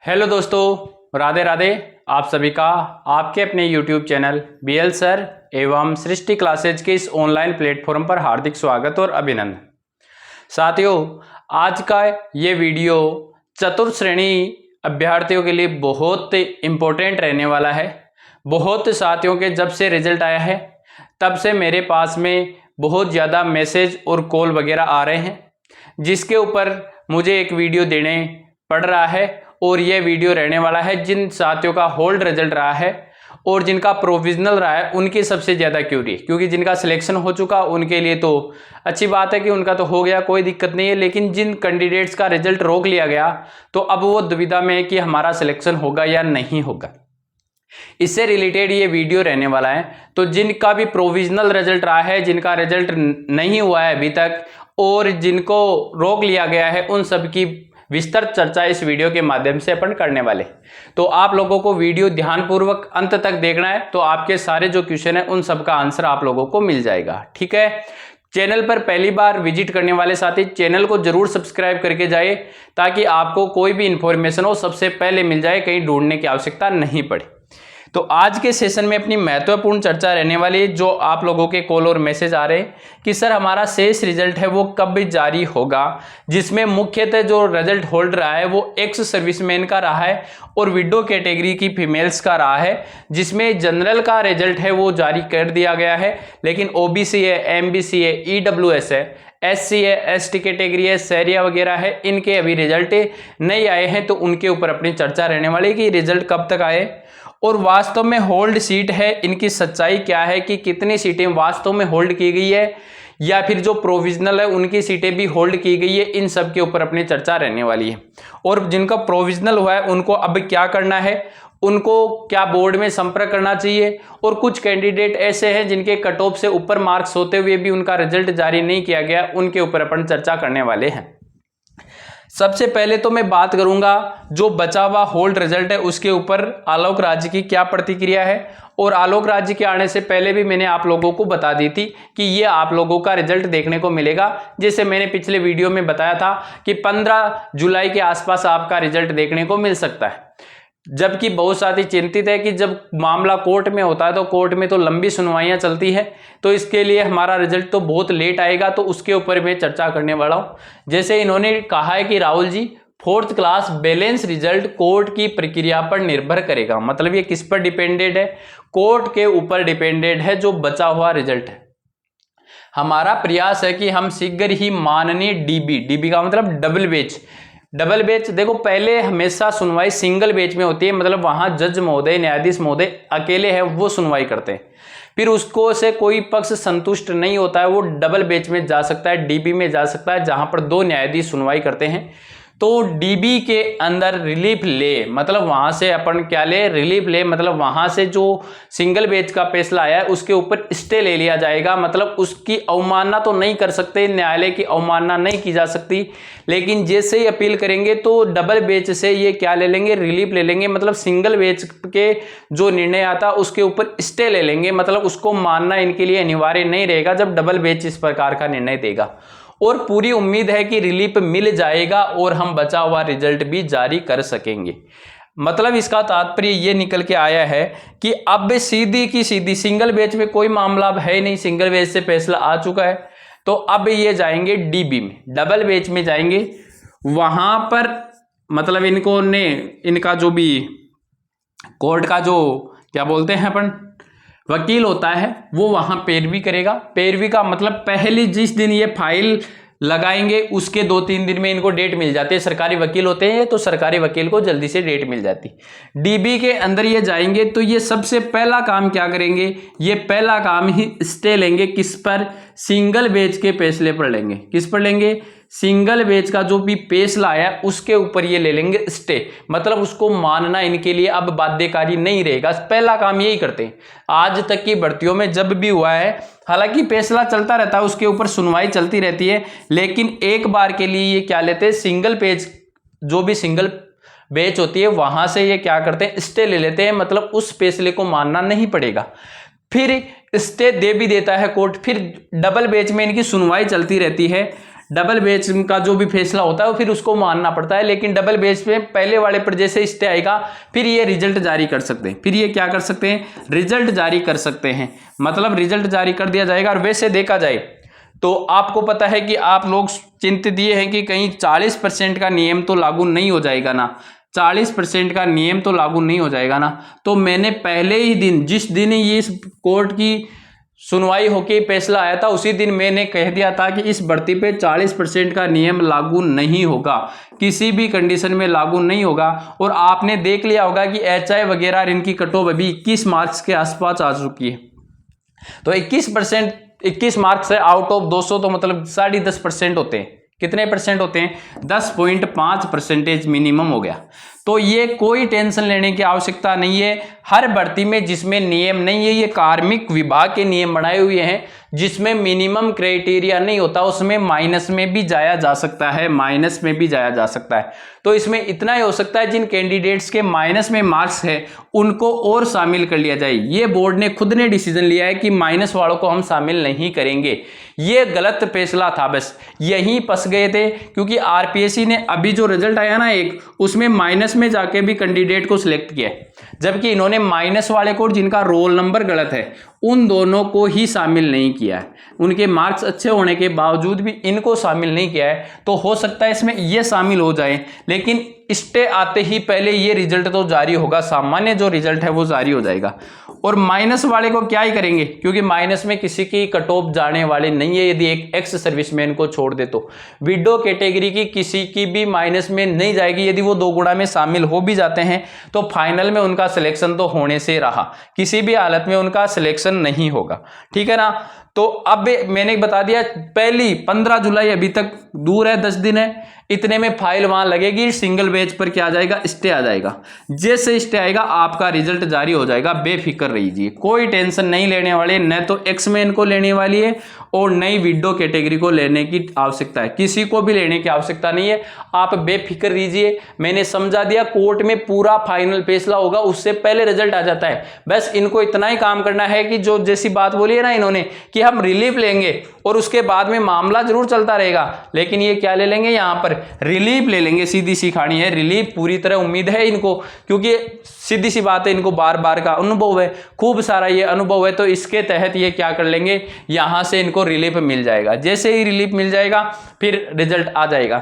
Hello दोस्तों, राधे राधे। आप सभी का आपके अपने YouTube चैनल BL सर एवं सृष्टि क्लासेज के इस ऑनलाइन प्लेटफॉर्म पर हार्दिक स्वागत और अभिनंदन। साथियों, आज का ये वीडियो चतुर्थ श्रेणी अभ्यर्थियों के लिए बहुत इम्पोर्टेंट रहने वाला है। बहुत साथियों के जब से रिजल्ट आया है तब से मेरे पास में बहुत ज़्यादा मैसेज और कॉल वगैरह आ रहे हैं, जिसके ऊपर मुझे एक वीडियो देने पड़ रहा है। और ये वीडियो रहने वाला है जिन साथियों का होल्ड रिजल्ट रहा है और जिनका प्रोविजनल रहा है उनकी सबसे ज़्यादा क्यूरी, क्योंकि जिनका सिलेक्शन हो चुका उनके लिए तो अच्छी बात है कि उनका तो हो गया, कोई दिक्कत नहीं है। लेकिन जिन कैंडिडेट्स का रिजल्ट रोक लिया गया तो अब वो दुविधा में है कि हमारा सिलेक्शन होगा या नहीं होगा। इससे रिलेटेड ये वीडियो रहने वाला है। तो जिनका भी प्रोविजनल रिजल्ट रहा है, जिनका रिजल्ट नहीं हुआ है अभी तक और जिनको रोक लिया गया है, उन सब की विस्तृत चर्चा इस वीडियो के माध्यम से अपन करने वाले। तो आप लोगों को वीडियो ध्यानपूर्वक अंत तक देखना है, तो आपके सारे जो क्वेश्चन है उन सब का आंसर आप लोगों को मिल जाएगा। ठीक है, चैनल पर पहली बार विजिट करने वाले साथी चैनल को जरूर सब्सक्राइब करके जाए, ताकि आपको कोई भी इंफॉर्मेशन हो सबसे पहले मिल जाए, कहीं ढूंढने की आवश्यकता नहीं पड़े। तो आज के सेशन में अपनी महत्वपूर्ण चर्चा रहने वाली है। जो आप लोगों के कॉल और मैसेज आ रहे हैं कि सर हमारा शेष रिजल्ट है वो कब जारी होगा, जिसमें मुख्यतः जो रिजल्ट होल्ड रहा है वो एक्स सर्विसमैन का रहा है और विडो कैटेगरी की फीमेल्स का रहा है, जिसमें जनरल का रिजल्ट है वो जारी कर दिया गया है। लेकिन ओबीसी है, एमबीसी है, ईडब्ल्यूएस है, एससी है, एसटी कैटेगरी है, सैरिया वगैरह है, इनके अभी रिजल्ट नहीं आए हैं। तो उनके ऊपर अपनी चर्चा रहने वाली है कि रिजल्ट कब तक आए और वास्तव में होल्ड सीट है इनकी सच्चाई क्या है, कि कितनी सीटें वास्तव में होल्ड की गई है या फिर जो प्रोविजनल है उनकी सीटें भी होल्ड की गई है। इन सब के ऊपर अपनी चर्चा रहने वाली है। और जिनका प्रोविजनल हुआ है उनको अब क्या करना है, उनको क्या बोर्ड में संपर्क करना चाहिए। और कुछ कैंडिडेट ऐसे हैं जिनके कट ऑफ से ऊपर मार्क्स होते हुए भी उनका रिजल्ट जारी नहीं किया गया, उनके ऊपर अपन चर्चा करने वाले हैं। सबसे पहले तो मैं बात करूंगा जो बचा हुआ होल्ड रिजल्ट है उसके ऊपर आलोक राज्य की क्या प्रतिक्रिया है। और आलोक राज्य के आने से पहले भी मैंने आप लोगों को बता दी थी कि ये आप लोगों का रिजल्ट देखने को मिलेगा। जैसे मैंने पिछले वीडियो में बताया था कि 15 जुलाई के आसपास आपका रिजल्ट देखने को मिल सकता है। जबकि बहुत साथी चिंतित है कि जब मामला कोर्ट में होता है तो कोर्ट में तो लंबी सुनवाइयां चलती है, तो इसके लिए हमारा रिजल्ट तो बहुत लेट आएगा। तो उसके ऊपर मैं चर्चा करने वाला हूं। जैसे इन्होंने कहा है कि Rahul ji, 4th class balance result court की प्रक्रिया पर निर्भर करेगा। मतलब ये किस पर डिपेंडेड है? कोर्ट के ऊपर डिपेंडेड है जो बचा हुआ रिजल्ट है। हमारा प्रयास है कि हम शीघ्र ही माननीय डीबी का मतलब डबल बेंच देखो, पहले हमेशा सुनवाई सिंगल बेंच में होती है, मतलब वहां जज महोदय, न्यायाधीश महोदय अकेले हैं, वो सुनवाई करते हैं। फिर उसको से कोई पक्ष संतुष्ट नहीं होता है, वो डबल बेंच में जा सकता है, डीबी में जा सकता है, जहां पर 2 न्यायाधीश सुनवाई करते हैं। तो डीबी के अंदर रिलीफ ले, मतलब वहां से अपन क्या ले, रिलीफ ले, मतलब वहां से जो सिंगल बेंच का फैसला आया है उसके ऊपर स्टे ले लिया जाएगा। मतलब उसकी अवमानना तो नहीं कर सकते, न्यायालय की अवमानना नहीं की जा सकती। लेकिन जैसे ही अपील करेंगे तो डबल बेंच से ये क्या ले लेंगे, रिलीफ ले लेंगे। मतलब सिंगल बेंच के जो निर्णय आता उसके ऊपर स्टे ले लेंगे, मतलब उसको मानना इनके लिए अनिवार्य नहीं रहेगा जब डबल बेंच इस प्रकार का निर्णय देगा। और पूरी उम्मीद है कि रिलीफ मिल जाएगा और हम बचा हुआ रिजल्ट भी जारी कर सकेंगे। मतलब इसका तात्पर्य ये निकल के आया है कि अब सीधी की सीधी सिंगल बेंच में कोई मामला अब है नहीं, सिंगल बेंच से फैसला आ चुका है। तो अब ये जाएंगे डीबी में, डबल बेंच में जाएंगे। वहां पर मतलब इनका जो भी कोर्ट का जो क्या बोलते हैं अपन वकील होता है वो वहां पैरवी करेगा। पैरवी का मतलब पहली जिस दिन ये फाइल लगाएंगे उसके 2-3 दिन में इनको डेट मिल जाती है। सरकारी वकील होते हैं तो सरकारी वकील को जल्दी से डेट मिल जाती। डीबी के अंदर ये जाएंगे तो ये सबसे पहला काम क्या करेंगे, ये पहला काम ही स्टे लेंगे। किस पर? सिंगल बेंच के फैसले पर लेंगे। किस पर लेंगे? सिंगल बेंच का जो भी फैसला आया उसके ऊपर ये ले लेंगे स्टे। मतलब उसको मानना इनके लिए अब बाध्यकारी नहीं रहेगा। पहला काम यही करते हैं। आज तक की भर्तियों में जब भी हुआ है, हालांकि फैसला चलता रहता है, उसके ऊपर सुनवाई चलती रहती है, लेकिन एक बार के लिए ये क्या लेते हैं, सिंगल पेज जो भी सिंगल बेंच होती है वहां से ये क्या करते हैं, स्टे ले लेते हैं। मतलब उस फैसले को मानना नहीं पड़ेगा। फिर स्टे दे भी देता है कोर्ट। फिर डबल बेंच में इनकी सुनवाई चलती रहती है। डबल बेच का जो भी फैसला होता है फिर उसको मानना पड़ता है, लेकिन डबल बेच में पहले वाले पर जैसे स्टे आएगा फिर ये रिजल्ट जारी कर सकते हैं, फिर ये क्या कर सकते हैं, रिजल्ट जारी कर सकते हैं, मतलब रिजल्ट जारी कर दिया जाएगा। और वैसे देखा जाए तो आपको पता है कि आप लोग चिंतित ये हैं कि कहीं 40% का नियम तो लागू नहीं हो जाएगा ना, 40% का नियम तो लागू नहीं हो जाएगा ना। तो मैंने पहले ही दिन, जिस दिन ये इस कोर्ट की सुनवाई होके फैसला आया था उसी दिन मैंने कह दिया था कि इस भर्ती पे 40% का नियम लागू नहीं होगा, किसी भी कंडीशन में लागू नहीं होगा। और आपने देख लिया होगा कि HI वगैरह इनकी कट ऑफ अभी 21 मार्क्स के आसपास आ चुकी है। तो 21 मार्क्स है आउट ऑफ 200, तो मतलब 10.5% होते हैं। कितने परसेंट होते हैं, 10.5% मिनिमम हो गया। तो ये कोई टेंशन लेने की आवश्यकता नहीं है। हर भर्ती में जिसमें नियम नहीं है, ये कार्मिक विभाग के नियम बनाए हुए हैं, जिसमें मिनिमम क्राइटेरिया नहीं होता उसमें माइनस में भी जाया जा सकता है, माइनस में भी जाया जा सकता है। तो इसमें इतना ही हो सकता है जिन कैंडिडेट्स के माइनस में मार्क्स है उनको और शामिल कर लिया जाए। ये बोर्ड ने खुद ने डिसीजन लिया है कि माइनस वालों को हम शामिल नहीं करेंगे। ये गलत फैसला था, बस यहीं फंस गए थे, क्योंकि RPSC ने अभी जो रिजल्ट आया ना एक, उसमें माइनस में जाके भी कैंडिडेट को सिलेक्ट किया है, जबकि इन्होंने माइनस वाले को जिनका रोल नंबर गलत है उन दोनों को ही शामिल नहीं किया है। उनके मार्क्स अच्छे होने के बावजूद भी इनको शामिल नहीं किया है। तो हो सकता है इसमें ये शामिल हो जाए, लेकिन स्टे आते ही पहले ये रिजल्ट तो जारी होगा, सामान्य जो रिजल्ट है वो जारी हो जाएगा। और माइनस वाले को क्या ही करेंगे, क्योंकि माइनस में किसी की कट ऑफ जाने वाले नहीं है, यदि एक एक्स सर्विसमैन को छोड़ दे तो। विडो कैटेगरी की किसी की भी माइनस में नहीं जाएगी। यदि वो 2 गुणा में शामिल हो भी जाते हैं तो फाइनल में उनका सिलेक्शन तो होने से रहा, किसी भी हालत में उनका सिलेक्शन नहीं होगा, ठीक है ना। तो अब मैंने बता दिया, पहली 15 जुलाई अभी तक दूर है, 10 दिन है, इतने में फाइल वहां लगेगी, सिंगल बेच पर क्या आ जाएगा, स्टे आ जाएगा। जैसे स्टे आएगा आपका रिजल्ट जारी हो जाएगा, बेफिक्र रहिए, कोई टेंशन नहीं लेने वाले। न तो एक्समैन को लेने वाली है और नई विडो कैटेगरी को लेने की आवश्यकता है, किसी को भी लेने की आवश्यकता नहीं है। आप बेफिक्र रहिए, मैंने समझा दिया। कोर्ट में पूरा फाइनल फैसला होगा, उससे पहले रिजल्ट आ जाता है। बस इनको इतना ही काम करना है कि जो जैसी बात बोली है ना इन्होंने कि हम रिलीफ लेंगे और उसके बाद में मामला जरूर चलता रहेगा, लेकिन ये क्या ले लेंगे, यहां पर रिलीफ ले लेंगे। सीधी सी कहानी है, रिलीफ पूरी तरह उम्मीद है इनको, क्योंकि सीधी सी बात है, इनको बार बार का अनुभव है, खूब सारा ये अनुभव है। तो इसके तहत ये क्या कर लेंगे, यहां से इनको रिलीफ मिल जाएगा। जैसे ही रिलीफ मिल जाएगा फिर रिजल्ट आ जाएगा।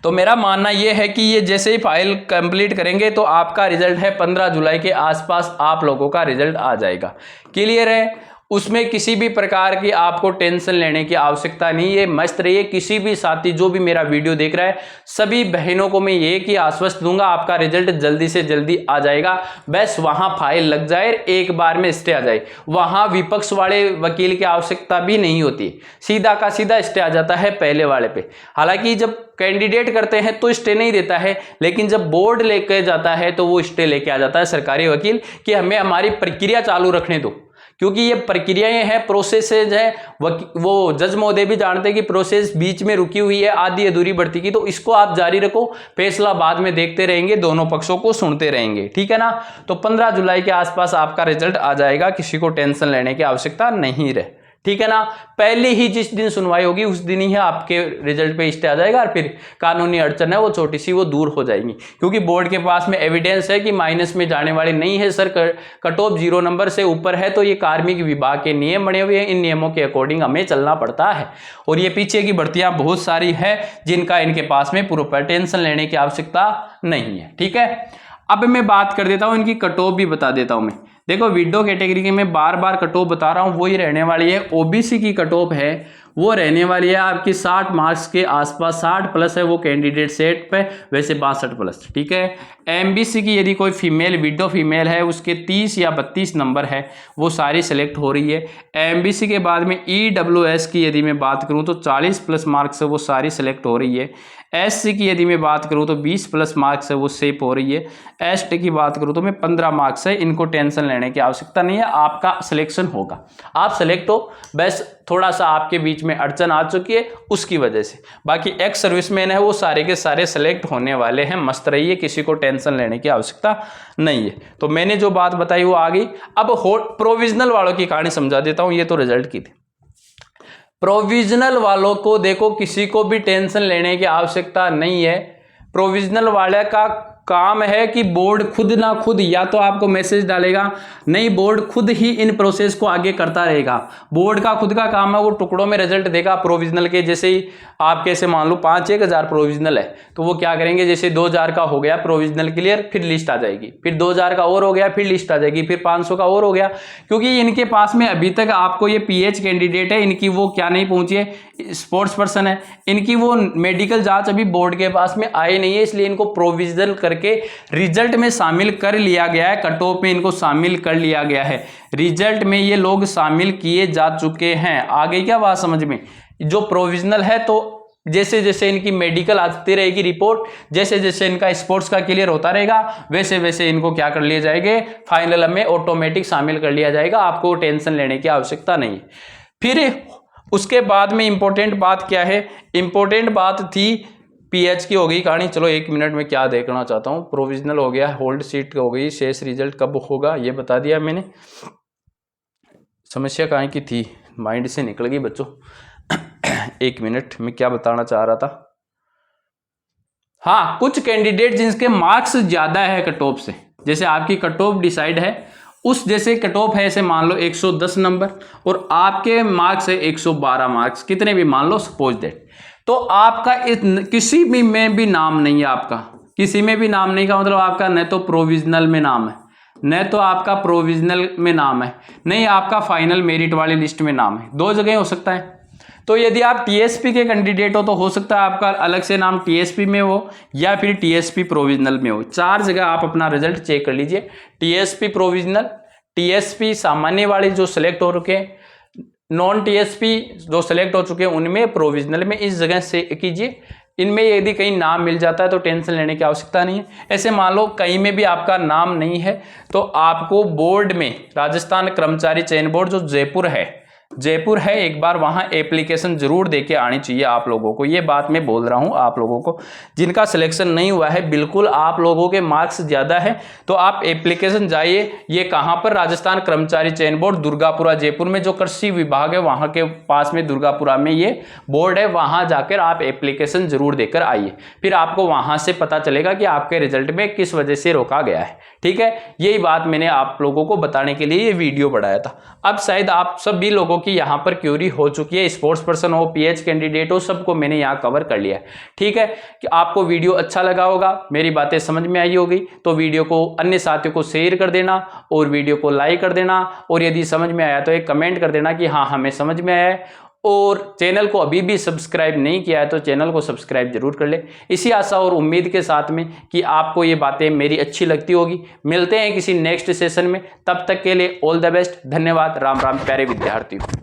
तो मेरा मानना यह है कि ये जैसे ही फाइल कंप्लीट करेंगे तो आपका रिजल्ट है 15 जुलाई के आसपास आप लोगों का रिजल्ट आ जाएगा। क्लियर है, उसमें किसी भी प्रकार की आपको टेंशन लेने की आवश्यकता नहीं है। मस्त रहिए। किसी भी साथी जो भी मेरा वीडियो देख रहा है, सभी बहनों को मैं ये कि आश्वस्त दूंगा आपका रिजल्ट जल्दी से जल्दी आ जाएगा। बस वहां फाइल लग जाए, एक बार में स्टे आ जाए, वहां विपक्ष वाले वकील की आवश्यकता भी नहीं होती, सीधा का सीधा स्टे आ जाता है पहले वाले पे। हालांकि जब कैंडिडेट करते हैं तो स्टे नहीं देता है, लेकिन जब बोर्ड लेके जाता है तो वो स्टे लेके आ जाता है सरकारी वकील कि हमें हमारी प्रक्रिया चालू रखने दो, क्योंकि ये प्रक्रियाएं हैं, प्रोसेसेज है। वो जज महोदय भी जानते हैं कि प्रोसेस बीच में रुकी हुई है, आधी अधूरी भर्ती की, तो इसको आप जारी रखो, फैसला बाद में देखते रहेंगे, दोनों पक्षों को सुनते रहेंगे, ठीक है ना। तो 15 जुलाई के आसपास आपका रिजल्ट आ जाएगा, किसी को टेंशन लेने की आवश्यकता नहीं रहे, ठीक है ना। पहले ही जिस दिन सुनवाई होगी उस दिन ही आपके रिजल्ट पे स्टे आ जाएगा और फिर कानूनी अड़चन है वो छोटी सी वो दूर हो जाएंगी, क्योंकि बोर्ड के पास में एविडेंस है कि माइनस में जाने वाली नहीं है सर, कट ऑफ 0 नंबर से ऊपर है। तो ये कार्मिक विभाग के नियम बने हुए हैं, इन नियमों के अकॉर्डिंग हमें चलना पड़ता है। और ये पीछे की भर्तियां बहुत सारी है जिनका इनके पास में पूरा टेंशन लेने की आवश्यकता नहीं है, ठीक है। अब मैं बात कर देता हूं, इनकी कट ऑफ भी बता देता हूं मैं। देखो विडो कैटेगरी के मैं बार बार कट ऑफ बता रहा हूं, वही रहने वाली है। ओबीसी की कट ऑफ है वो रहने वाली है आपकी 60 मार्क्स के आसपास, 60 प्लस है वो कैंडिडेट सेट पे, वैसे 62 प्लस, ठीक है। एमबीसी की यदि कोई फीमेल विडो फीमेल है उसके 30 या 32 नंबर है, वो सारी सेलेक्ट हो रही है। एमबीसी के बाद में ईडब्ल्यूएस की यदि मैं बात करूं तो 40 प्लस मार्क्स है वो सारी सेलेक्ट हो रही है। एससी की यदि मैं बात करूं तो 20 प्लस मार्क्स है वो सेप हो रही है। एसटी की बात करूं तो मैं 15 मार्क्स है, इनको टेंशन लेने की आवश्यकता नहीं है, आपका सिलेक्शन होगा, आप सेलेक्ट हो। बस थोड़ा सा आपके बीच में अड़चन आ चुकी है उसकी वजह से, बाकी एक्स सर्विसमैन है वो सारे के सारे सेलेक्ट होने वाले हैं। मस्त रहिए, किसी को टेंशन लेने की आवश्यकता नहीं है। तो मैंने जो बात बताई वो आ गई। अब प्रोविजनल वालों की कहानी समझा देता हूं, ये तो रिजल्ट की थी। प्रोविजनल वालों को देखो, किसी को भी टेंशन लेने की आवश्यकता नहीं है। प्रोविजनल वाले का काम है कि बोर्ड खुद ना खुद या तो आपको मैसेज डालेगा, नहीं बोर्ड खुद ही इन प्रोसेस को आगे करता रहेगा। बोर्ड का खुद का काम है, वो टुकड़ों में रिजल्ट देगा प्रोविजनल के। जैसे ही आप कैसे मान लो 5-1000 प्रोविजनल है, तो वो क्या करेंगे, जैसे 2000 का हो गया प्रोविजनल क्लियर, फिर लिस्ट आ जाएगी, फिर 2000 का और हो गया, फिर लिस्ट आ जाएगी, फिर 500 का और हो गया। क्योंकि इनके पास में अभी तक आपको ये पीएच कैंडिडेट है, इनकी वो क्या नहीं पहुंची है, स्पोर्ट्स पर्सन है, इनकी वो मेडिकल जांच अभी बोर्ड के पास में आई नहीं है, इसलिए इनको प्रोविजनल करके रिजल्ट में शामिल कर लिया गया है, कट ऑफ में इनको शामिल कर लिया गया है, रिजल्ट में ये लोग शामिल किए जा चुके हैं। आगे क्या बात समझ में, जो प्रोविजनल है तो जैसे जैसे इनकी मेडिकल आती रहेगी रिपोर्ट, जैसे जैसे इनका स्पोर्ट्स का क्लियर होता रहेगा, वैसे वैसे इनको क्या कर लिए जाएंगे, फाइनल में ऑटोमेटिक शामिल कर लिया जाएगा। आपको टेंशन लेने की आवश्यकता नहीं। फिर उसके बाद में इंपॉर्टेंट बात क्या है, इंपॉर्टेंट बात थी पीएच की हो गई कहानी। चलो 1 मिनट में क्या देखना चाहता हूँ, प्रोविजनल हो गया, होल्ड सीट हो गई, शेष रिजल्ट कब होगा ये बता दिया मैंने। समस्या कहाँ की थी, माइंड से निकल गई बच्चों। 1 मिनट में क्या बताना चाह रहा था, हाँ, कुछ कैंडिडेट जिनके मार्क्स ज्यादा है कट ऑफ से, जैसे आपकी कट ऑफ डिसाइड है उस जैसे कट ऑफ है, ऐसे मान लो 110 नंबर और आपके मार्क्स है 112 मार्क्स, कितने भी मान लो सपोज दैट, तो आपका किसी भी में भी नाम नहीं है, आपका किसी में भी नाम नहीं का मतलब आपका न तो प्रोविजनल में नाम है, न तो आपका प्रोविजनल में नाम है, नहीं आपका फाइनल मेरिट वाली लिस्ट में नाम है, 2 जगह हो सकता है। तो यदि आप टीएसपी के कैंडिडेट हो तो हो सकता है आपका अलग से नाम टीएसपी में हो या फिर टीएसपी प्रोविजनल में हो। 4 जगह आप अपना रिजल्ट चेक कर लीजिए, टीएसपी प्रोविजनल, टीएसपी सामान्य वाले जो सिलेक्ट हो रखे, नॉन टीएसपी जो सिलेक्ट हो चुके हैं उनमें, प्रोविजनल में, इस जगह से कीजिए। इनमें यदि कहीं नाम मिल जाता है तो टेंशन लेने की आवश्यकता नहीं है। ऐसे मान लो कहीं में भी आपका नाम नहीं है तो आपको बोर्ड में, राजस्थान कर्मचारी चयन बोर्ड जो जयपुर है, एक बार वहां एप्लीकेशन जरूर देके आनी चाहिए आप लोगों को। ये बात मैं बोल रहा हूं आप लोगों को जिनका सिलेक्शन नहीं हुआ है, बिल्कुल आप लोगों के मार्क्स ज्यादा है तो आप एप्लीकेशन जाइए। ये कहां पर, राजस्थान कर्मचारी चयन बोर्ड दुर्गापुरा जयपुर में, जो कृषि विभाग है वहां के पास में दुर्गापुरा में ये बोर्ड है, वहां जाकर आप एप्लीकेशन जरूर देकर आइए। फिर आपको वहां से पता चलेगा कि आपके रिजल्ट में किस वजह से रोका गया है। ठीक है, यही बात मैंने आप लोगों को बताने के लिए ये वीडियो बनाया था। अब शायद आप सभी लोगों की यहाँ पर क्यूरी हो चुकी है, स्पोर्ट्स पर्सन हो, पीएच कैंडिडेट हो, सबको मैंने यहाँ कवर कर लिया है। ठीक है, कि आपको वीडियो अच्छा लगा होगा, मेरी बातें समझ में आई होगी, तो वीडियो को अन्य साथियों को शेयर कर देना और वीडियो को लाइक कर देना, और यदि समझ में आया तो एक कमेंट कर देना कि हाँ हमें समझ में आया है। और चैनल को अभी भी सब्सक्राइब नहीं किया है तो चैनल को सब्सक्राइब जरूर कर ले, इसी आशा और उम्मीद के साथ में कि आपको ये बातें मेरी अच्छी लगती होगी। मिलते हैं किसी नेक्स्ट सेशन में, तब तक के लिए ऑल द बेस्ट, धन्यवाद, राम राम प्यारे विद्यार्थियों।